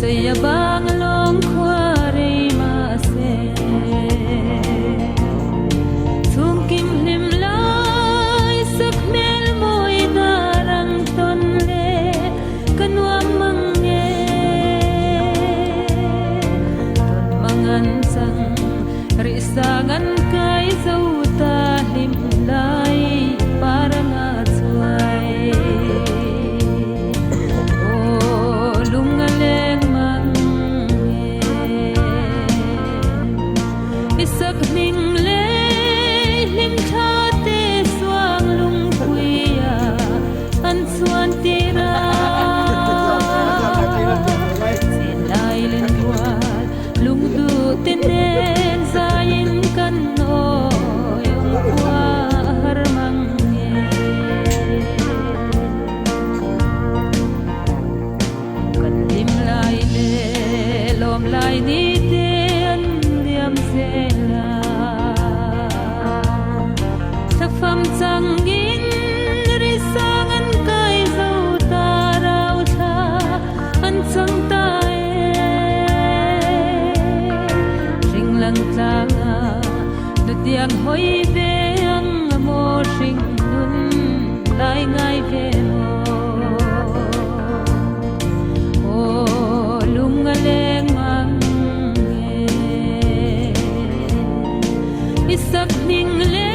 Sayabang long khware ma se thung kim lim lai sak mel moi darang ton le kanwa mange ton mangan sang ri sangan kai zau ta lim lai parang atsuai isak ming le lim tha te suang lung puya an suan tira sin lai len wal lung du tenen sayin kan no yong kwa har mang nge kan lim lai le lom lai ni te an diam se pham changin risangan kai zau ta rau tha an chang ta ring lang tanga du tiang hoi ve ang mo ring nun lai ngai ve mo o lung leng mang isak ning le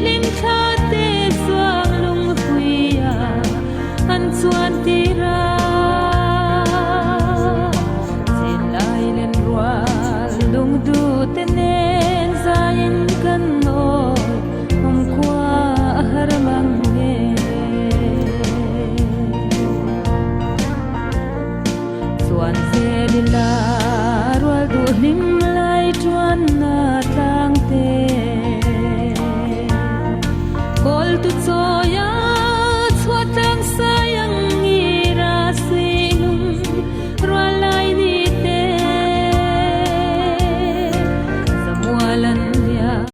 lim tha te suang lung puya an chuan tira sin lai len rual lung du tenen zain kan no om kwa har mang ne chuan se dila rual du lim